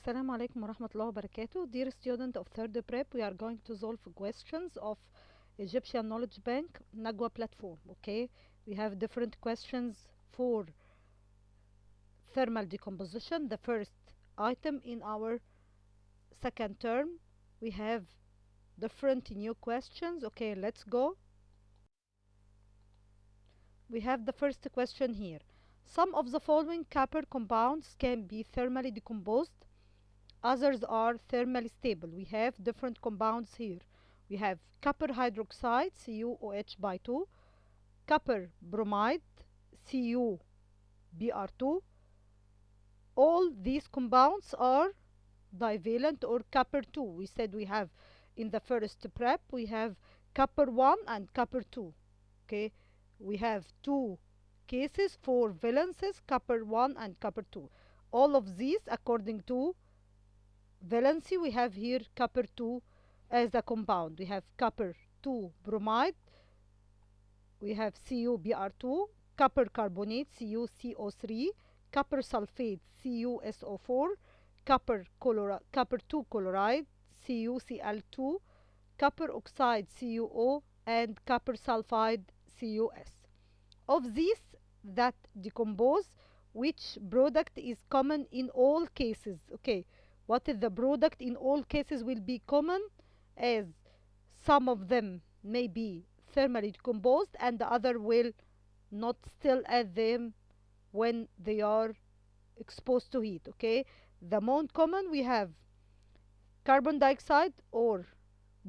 Assalamu alaikum wa rahmatullahi wa barakatuh. Dear student of third prep, we are going to solve questions of Egyptian Knowledge Bank Nagwa platform. Okay, we have different questions for thermal decomposition, the first item in our second term. We have different new questions. Okay, let's go. We have the first question here. Some of the following copper compounds can be thermally decomposed. Others are thermally stable. We have different compounds here. We have copper hydroxide, CuOH by 2, copper bromide, CuBr2. All these compounds are divalent or copper 2. We said we have in the first prep, we have copper 1 and copper 2. Okay, we have two cases for valences, copper 1 and copper 2. All of these according to valency, we have here copper 2 as a compound. We have copper 2 bromide, we have CuBr2, copper carbonate CuCO3, copper sulfate CuSO4, copper 2 chloride CuCl2, copper oxide CuO, and copper sulfide CuS. Of these that decompose, which product is common in all cases? Okay, what is the product in all cases will be common, as some of them may be thermally decomposed and the other will not still add them when they are exposed to heat. Okay, the most common we have carbon dioxide, or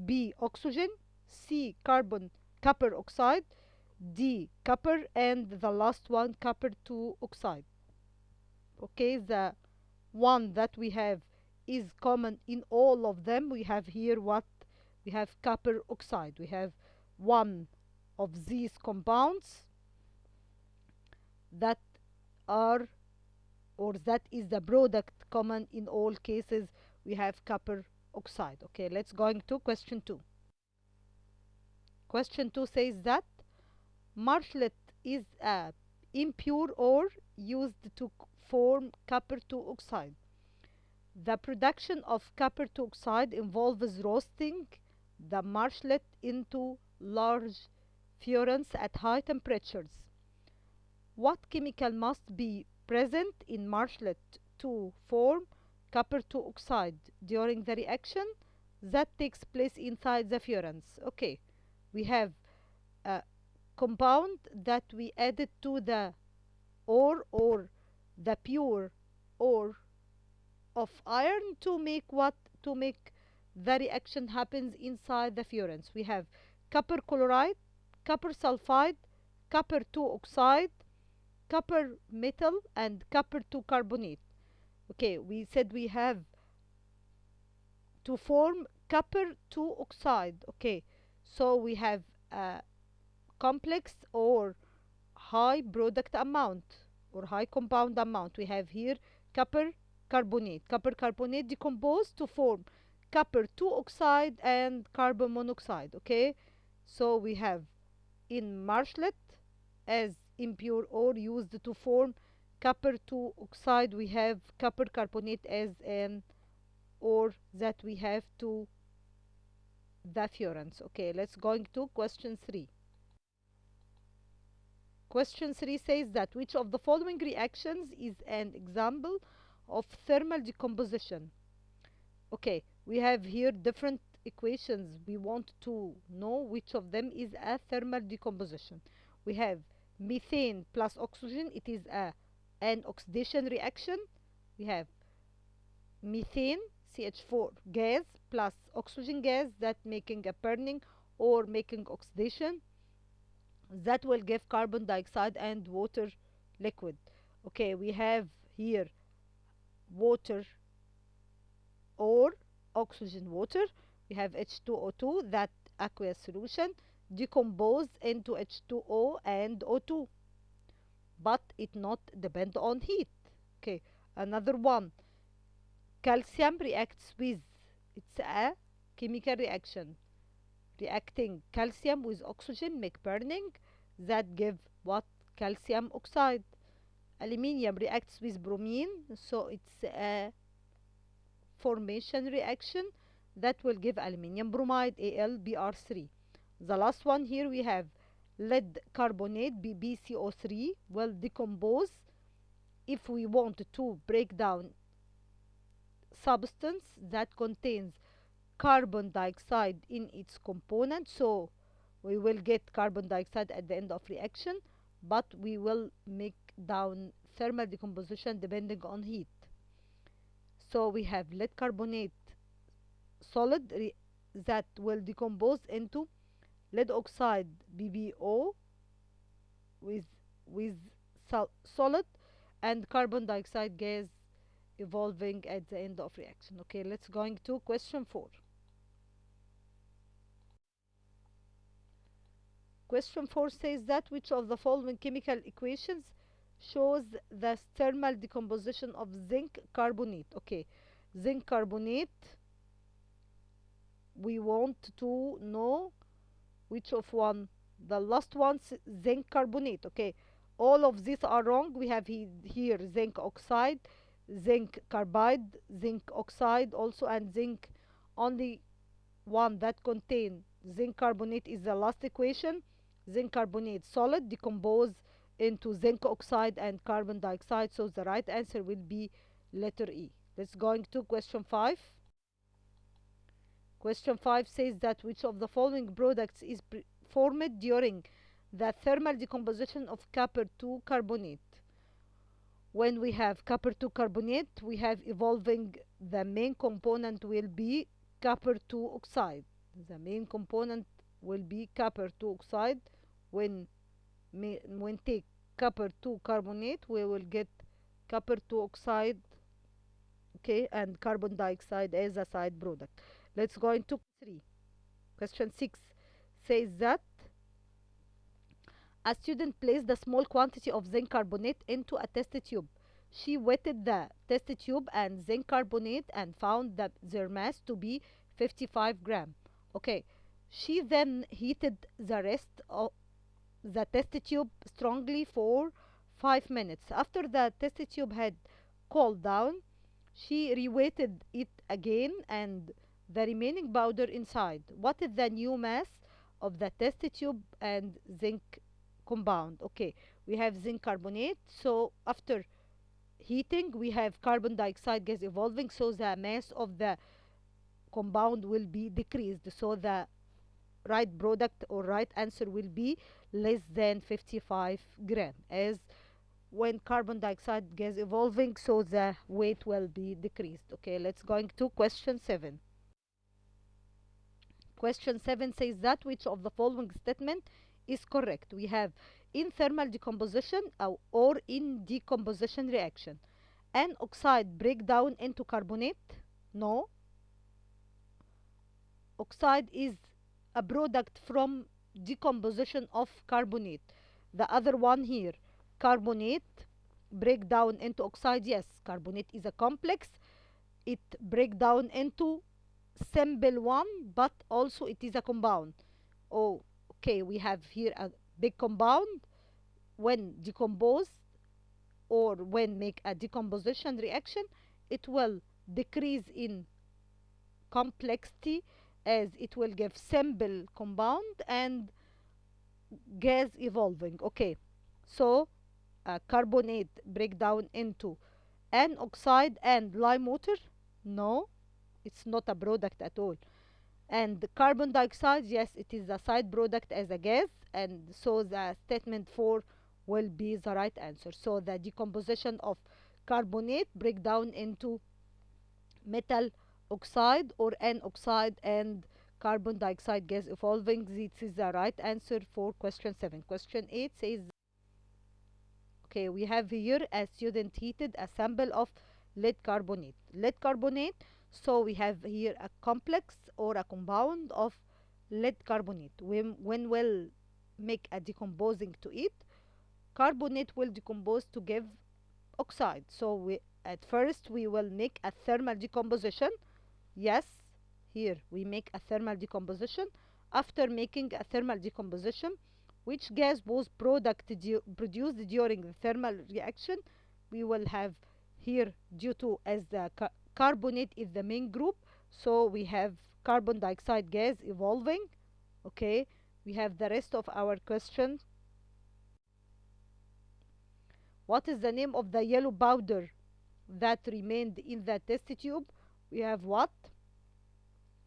B oxygen, C copper oxide, D copper, and the last one copper 2 oxide. Okay, the one that we have is common in all of them. We have here what we have copper oxide. We have one of these compounds that are, or that is the product common in all cases. We have copper oxide. Okay, let's go to question 2. Question 2 says that marshalite is a impure ore used to form copper 2 oxide. The production of copper 2 oxide involves roasting the marshalite into large furnace at high temperatures. What chemical must be present in marshalite to form copper 2 oxide during the reaction that takes place inside the furnace? Okay, we have a compound that we added to the ore, or the pure ore of iron, to make what? To make the reaction happens inside the furnace. We have copper chloride, copper sulfide, copper 2 oxide, copper metal, and copper 2 carbonate. Okay, we said we have to form copper 2 oxide. Okay, so we have a complex or high product amount or high compound amount. We have here copper carbonate. Copper carbonate decomposed to form copper 2 oxide and carbon monoxide. Okay, so we have in marshalite as impure ore used to form copper 2 oxide, we have copper carbonate as an ore that we have to the furnace. Okay, let's going to question 3. Question 3 says that which of the following reactions is an example of thermal decomposition? Okay, we have here different equations. We want to know which of them is a thermal decomposition. We have methane plus oxygen. It is an oxidation reaction. We have methane CH4 gas plus oxygen gas that making a burning or making oxidation that will give carbon dioxide and water liquid. Okay, we have here water or oxygen water. We have H2O2, that aqueous solution decomposed into H2O and O2, but it not depend on heat. Okay, another one, calcium reacts with, it's a chemical reaction, reacting calcium with oxygen make burning that give what? Calcium oxide. Aluminium reacts with bromine, so it's a formation reaction that will give aluminium bromide AlBr3. The last one here we have lead carbonate BbCO3 will decompose if we want to break down substance that contains carbon dioxide in its component, so we will get carbon dioxide at the end of reaction, but we will make down thermal decomposition depending on heat. So we have lead carbonate solid that will decompose into lead oxide BbO with with solid and carbon dioxide gas evolving at the end of reaction. Okay, let's going to question 4. Question 4 says that which of the following chemical equations shows the thermal decomposition of zinc carbonate. Okay, zinc carbonate, we want to know which of one. The last one, zinc carbonate. Okay, all of these are wrong. We have here zinc oxide, zinc carbide, zinc oxide also, and zinc. Only one that contain zinc carbonate is the last equation. Zinc carbonate solid decompose into zinc oxide and carbon dioxide, so the right answer will be letter E. Let's going to question 5. Question 5 says that which of the following products is formed during the thermal decomposition of copper 2 carbonate. When we have copper 2 carbonate, we have evolving, the main component will be copper 2 oxide. The main component will be copper 2 oxide. When take copper 2 carbonate, we will get copper 2 oxide, okay, and carbon dioxide as a side product. Let's go into 3. Question 6 says that a student placed a small quantity of zinc carbonate into a test tube. She wetted the test tube and zinc carbonate and found that their mass to be 55 gram. Okay, she then heated the rest of the test tube strongly for 5 minutes. After the test tube had cooled down, she reweighted it again and the remaining powder inside. What is the new mass of the test tube and zinc compound? Okay, we have zinc carbonate, so after heating we have carbon dioxide gas evolving, so the mass of the compound will be decreased, so the right product or right answer will be less than 55 gram, as when carbon dioxide gas evolving, so the weight will be decreased. Okay, let's going to question 7. Question 7 says that which of the following statement is correct. We have in thermal decomposition or in decomposition reaction, an oxide break down into carbonate? No. Oxide is a product from decomposition of carbonate. The other one here, carbonate break down into oxide. Yes, carbonate is a complex. It break down into simple one, but also it is a compound. Oh, okay, we have here a big compound. When decomposed or when make a decomposition reaction, it will decrease in complexity, as it will give simple compound and gas evolving. Okay, so carbonate break down into an oxide and lime water? No, it's not a product at all. And carbon dioxide, yes, it is a side product as a gas, and so the statement 4 will be the right answer. So the decomposition of carbonate break down into metal oxide or an oxide and carbon dioxide gas evolving. This is the right answer for question 7. Question 8 says, okay, we have here a student heated a sample of lead carbonate. Lead carbonate, so we have here a complex or a compound of lead carbonate. When we'll make a decomposing to it, carbonate will decompose to give oxide. So we at first we will make a thermal decomposition. Yes, here we make a thermal decomposition. After making a thermal decomposition, which gas was produced during the thermal reaction, we will have here, due to as the carbonate is the main group, so we have carbon dioxide gas evolving. Okay, we have the rest of our question. What is the name of the yellow powder that remained in the test tube? We have what?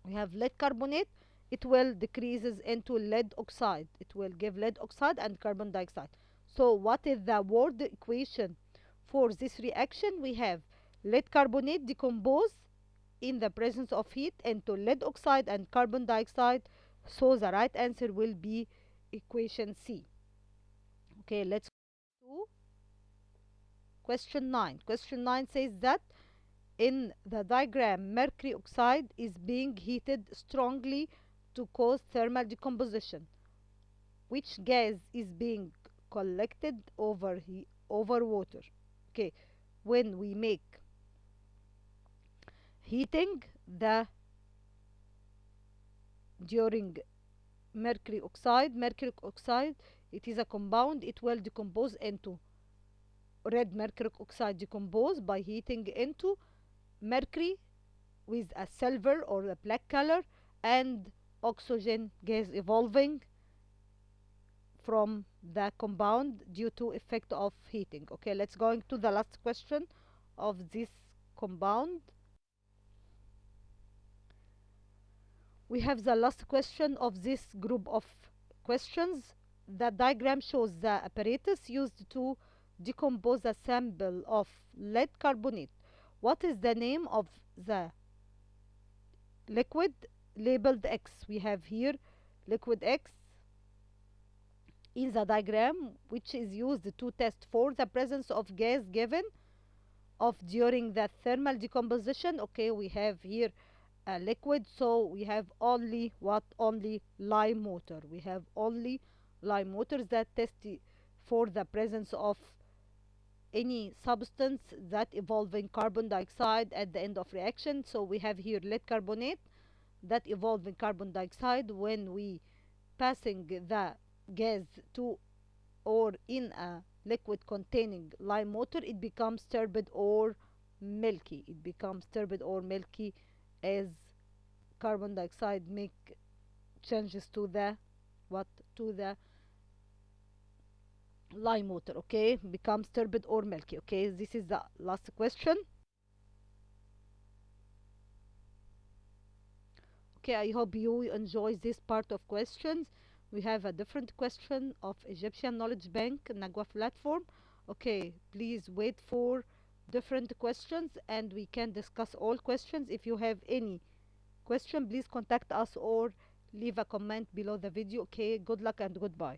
We have lead carbonate. It will decreases into lead oxide. It will give lead oxide and carbon dioxide. So what is the word equation for this reaction? We have lead carbonate decompose in the presence of heat into lead oxide and carbon dioxide. So the right answer will be equation C. Okay, let's go to question 9. Question 9 says that in the diagram, mercury oxide is being heated strongly to cause thermal decomposition. Which gas is being collected over water? Okay, when we make heating the during mercury oxide, it is a compound. It will decompose into red mercury oxide, decompose by heating into mercury with a silver or a black color, and oxygen gas evolving from the compound due to effect of heating. Okay, let's go to the last question of this compound. We have the last question of this group of questions. The diagram shows the apparatus used to decompose a sample of lead carbonate. What is the name of the liquid labeled X? We have here liquid X in the diagram, which is used to test for the presence of gas given of during the thermal decomposition. Okay, we have here a liquid, so we have only what? Only lime water. We have only lime water that test for the presence of any substance that evolving carbon dioxide at the end of reaction. So we have here lead carbonate that evolving carbon dioxide. When we passing the gas to or in a liquid containing lime water, it becomes turbid or milky. It becomes turbid or milky as carbon dioxide make changes to the what? To the lime water. Okay, becomes turbid or milky. Okay, this is the last question. Okay, I hope you enjoy this part of questions. We have a different question of Egyptian Knowledge Bank Nagwa platform. Okay, please wait for different questions and we can discuss all questions. If you have any question, please contact us or leave a comment below the video. Okay, good luck and goodbye.